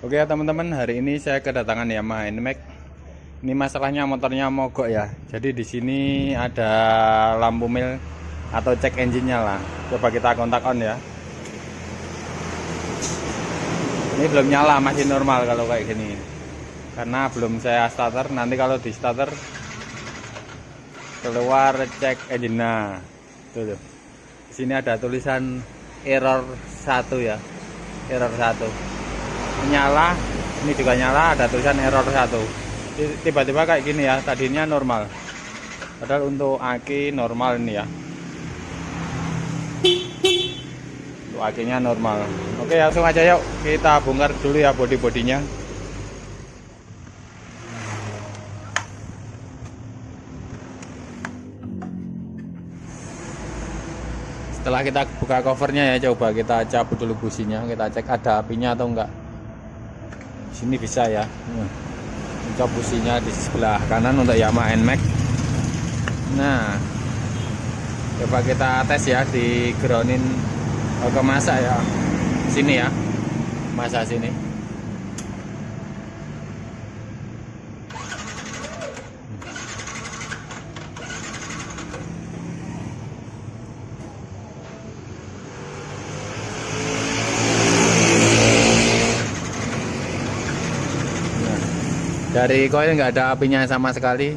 Oke ya teman-teman, hari ini saya kedatangan Yamaha NMAX. Ini masalahnya motornya mogok ya. Jadi di sini ada lampu mil atau cek engine-nya lah. Coba kita kontak on ya. Ini belum nyala, masih normal kalau kayak gini. Karena belum saya starter. Nanti kalau di starter keluar cek engine. Nah, tuh. Di sini ada tulisan error 1 ya. Error 1. Nyala, ini juga nyala, ada tulisan error 1. Tiba-tiba kayak gini ya, tadinya normal, padahal untuk aki normal ini ya, untuk akinya normal. Oke, langsung aja yuk kita bongkar dulu ya bodi-bodinya. Setelah kita buka covernya ya, coba kita cabut dulu businya, kita cek ada apinya atau enggak. Sini bisa ya, coba businya di sebelah kanan untuk Yamaha NMAX. Nah, coba kita tes ya, di groundin ke masa ya, sini ya, masa sini. Dari koil nggak ada apinya sama sekali.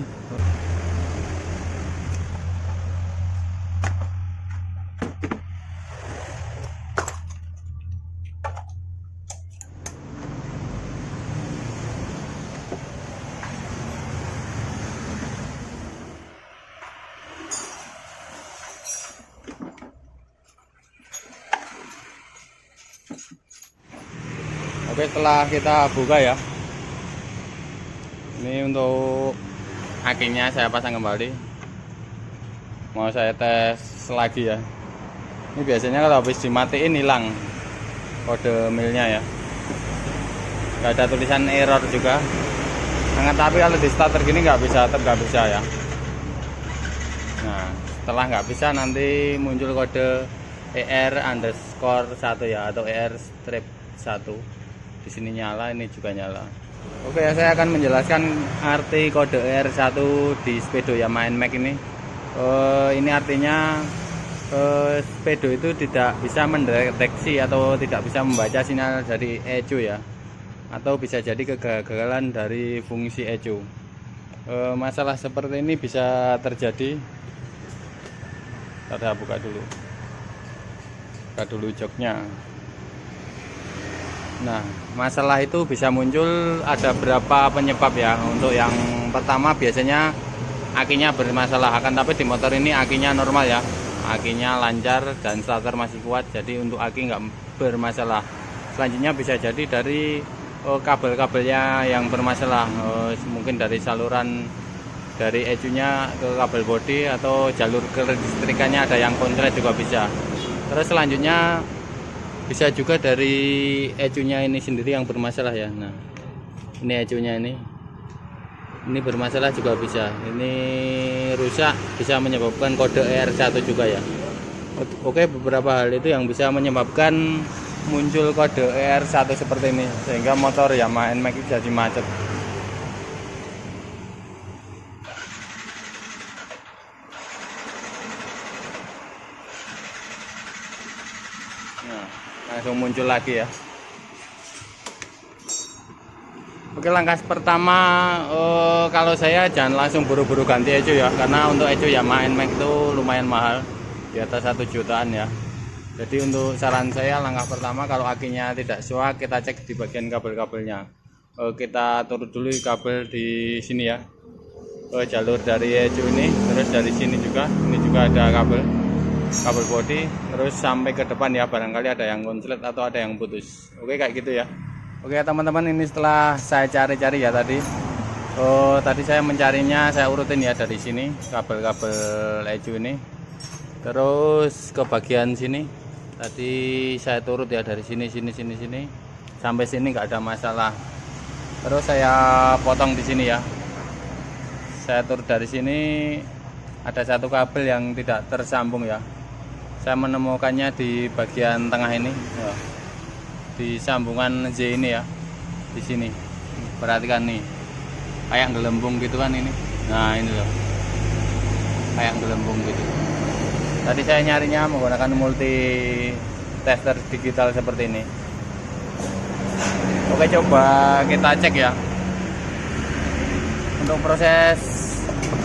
Oke, setelah kita buka ya, ini untuk akinya saya pasang kembali. Mau saya tes lagi ya. Ini biasanya kalau habis dimatiin hilang kode milnya ya. Nggak ada tulisan error juga. Tapi kalau di starter gini nggak bisa, tetap nggak bisa ya. Nah, setelah nggak bisa nanti muncul kode ER_1 ya, atau ER_1. Di sini nyala, ini juga nyala. Oke ya, saya akan menjelaskan arti kode ER_1 di speedo Yamaha NMAX ini. Ini artinya speedo itu tidak bisa mendeteksi atau tidak bisa membaca sinyal dari ECU ya, atau bisa jadi kegagalan dari fungsi ECU. Masalah seperti ini bisa terjadi. Kita buka dulu joknya. Nah, masalah itu bisa muncul ada berapa penyebab ya. Untuk yang pertama biasanya akinya bermasalah, tapi di motor ini akinya normal ya, akinya lancar dan starter masih kuat, jadi untuk aki nggak bermasalah. Selanjutnya bisa jadi dari kabel-kabelnya yang bermasalah, mungkin dari saluran dari ECU-nya ke kabel bodi, atau jalur kelistrikannya ada yang konslet juga bisa. Terus selanjutnya bisa juga dari ECU-nya ini sendiri yang bermasalah ya. Nah, ini ECU-nya ini bermasalah juga bisa. Ini rusak, bisa menyebabkan kode ER_1 juga ya. Oke, beberapa hal itu yang bisa menyebabkan muncul kode ER_1 seperti ini, sehingga motor Yamaha NMAX jadi macet. Nah, langsung muncul lagi ya. Oke, langkah pertama, kalau saya jangan langsung buru-buru ganti ECU ya, karena untuk ECU Yamaha NMAX itu lumayan mahal, di atas 1 jutaan ya. Jadi untuk saran saya, langkah pertama kalau akinya tidak syok, kita cek di bagian kabel-kabelnya. Kita turut dulu kabel di sini ya, jalur dari ECU ini, terus dari sini juga, ini juga ada kabel bodi, terus sampai ke depan ya, barangkali ada yang konslet atau ada yang putus. Oke, kayak gitu ya. Oke teman-teman, ini setelah saya cari-cari ya tadi. Tadi saya mencarinya, saya urutin ya dari sini kabel-kabel ECU ini, terus ke bagian sini. Tadi saya turut ya dari sini sampai sini nggak ada masalah. Terus saya potong di sini ya. Saya turut dari sini, ada satu kabel yang tidak tersambung ya. Saya menemukannya di bagian tengah ini ya, di sambungan Z ini ya. di sini. Perhatikan nih, kayak gelembung gitu kan ini. Nah ini loh, kayak gelembung gitu. Tadi saya nyarinya menggunakan multi tester digital seperti ini. Oke, coba kita cek ya. Untuk proses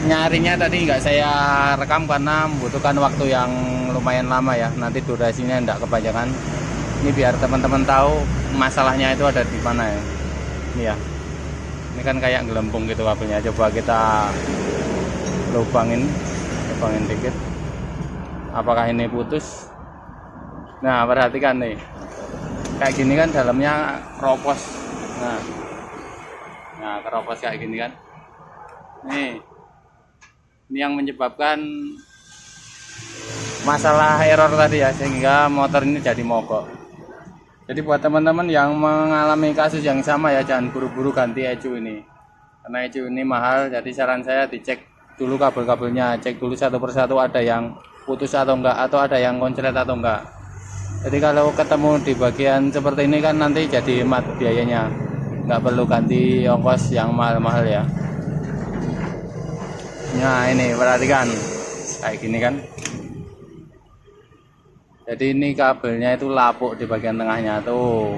nyarinya tadi nggak saya rekam karena membutuhkan waktu yang lumayan lama ya. Nanti durasinya nggak kepanjangan. Ini biar teman-teman tahu masalahnya itu ada di mana ya. Ini ya. Ini kan kayak gelembung gitu kabelnya. Coba kita lubangin dikit. Apakah ini putus? Nah, perhatikan nih. Kayak gini kan dalamnya keropos. Nah, keropos kayak gini kan. Nih. Ini yang menyebabkan masalah error tadi ya, sehingga motor ini jadi mogok. Jadi buat teman-teman yang mengalami kasus yang sama ya, jangan buru-buru ganti ECU ini. Karena ECU ini mahal, jadi saran saya dicek dulu kabel-kabelnya, cek dulu satu persatu ada yang putus atau enggak, atau ada yang konslet atau enggak. Jadi kalau ketemu di bagian seperti ini kan nanti jadi hemat biayanya, nggak perlu ganti ongkos yang mahal-mahal ya. Nah ini perhatikan, kayak gini kan. Jadi ini kabelnya itu lapuk di bagian tengahnya tuh.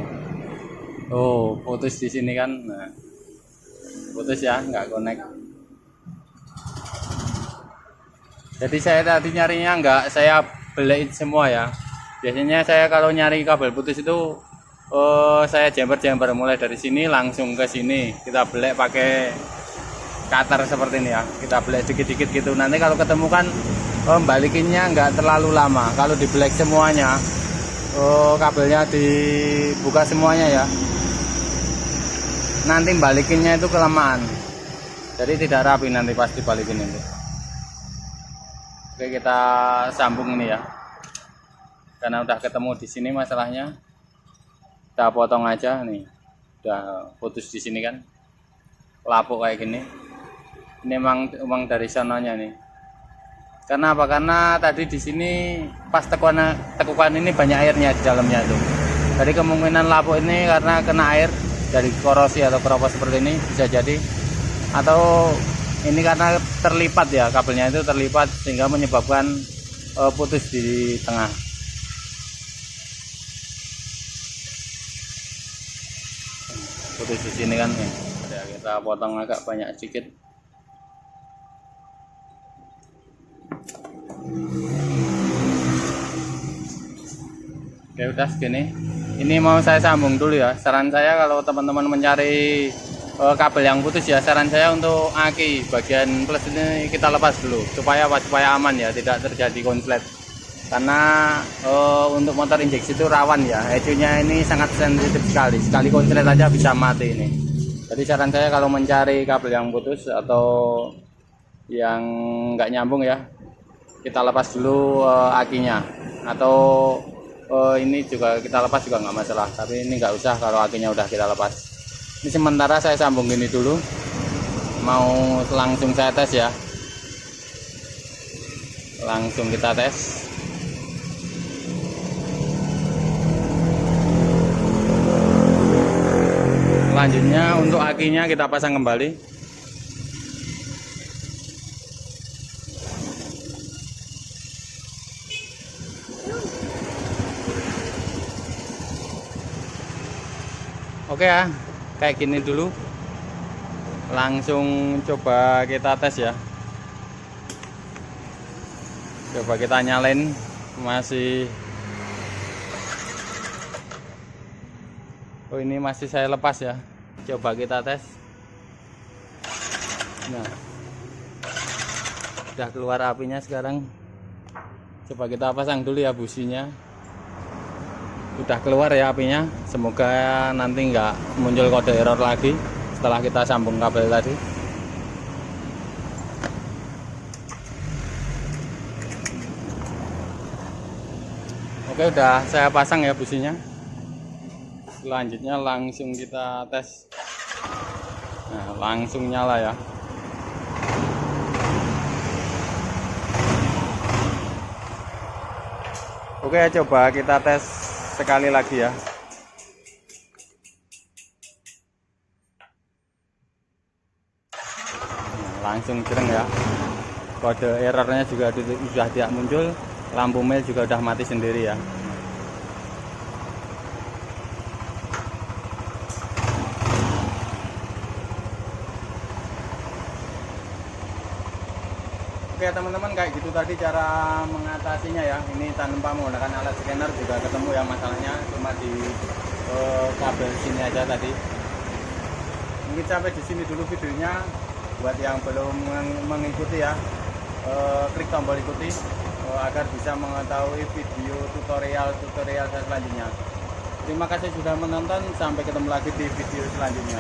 Tuh, putus di sini kan. Nah, putus ya, nggak connect. Jadi saya tadi nyarinya nggak saya belein semua ya. Biasanya saya kalau nyari kabel putus itu saya jemper-jemper mulai dari sini langsung ke sini. Kita belek pakai cutter seperti ini ya. Kita belek dikit-dikit gitu. Nanti kalau ketemu kan balikinnya nggak terlalu lama. Kalau di black semuanya, kabelnya dibuka semuanya ya, nanti balikinnya itu kelamaan, jadi tidak rapi nanti pas dibalikin itu. Oke, kita sambung ini ya, karena udah ketemu di sini masalahnya. Kita potong aja nih, udah putus di sini kan, lapuk kayak gini. Ini emang dari sananya nih. Karena apa? Karena tadi di sini pas tekukan ini banyak airnya di dalamnya itu. Jadi kemungkinan lapuk ini karena kena air dari korosi atau keropos seperti ini bisa jadi. Atau ini karena terlipat ya, kabelnya itu terlipat sehingga menyebabkan putus di tengah. Putus di sini kan nih. Ya, kita potong agak banyak sedikit. Oke, udah segini. Ini mau saya sambung dulu ya. Saran saya kalau teman-teman mencari kabel yang putus ya, saran saya untuk aki bagian plus ini kita lepas dulu supaya aman ya, tidak terjadi konslet. Karena untuk motor injeksi itu rawan ya, ECU-nya ini sangat sensitif sekali. Sekali konslet aja bisa mati ini. Jadi saran saya kalau mencari kabel yang putus atau yang nggak nyambung ya, kita lepas dulu akinya, atau ini juga kita lepas juga nggak masalah, tapi ini nggak usah kalau akinya udah kita lepas. Ini sementara saya sambung gini dulu, mau langsung saya tes ya, langsung kita tes. Selanjutnya untuk akinya kita pasang kembali. Oke ya, kayak gini dulu. Langsung coba kita tes ya. Coba kita nyalain, masih. Oh, ini masih saya lepas ya. Coba kita tes. Nah, udah keluar apinya sekarang. Coba kita pasang dulu ya businya. Udah keluar ya apinya, semoga nanti nggak muncul kode error lagi setelah kita sambung kabel tadi. Oke, udah saya pasang ya businya. Selanjutnya langsung kita tes. Nah, langsung nyala ya. Oke, coba kita tes sekali lagi ya. langsung jereng ya. Kode errornya juga sudah tidak muncul, lampu mail juga udah mati sendiri ya. Oke teman-teman, kayak gitu tadi cara mengatasinya ya. Ini tanpa menggunakan alat scanner juga ketemu ya masalahnya, cuma di kabel sini aja tadi. Mungkin sampai di sini dulu videonya. Buat yang belum mengikuti ya, klik tombol ikuti agar bisa mengetahui video tutorial saya selanjutnya. Terima kasih sudah menonton, sampai ketemu lagi di video selanjutnya.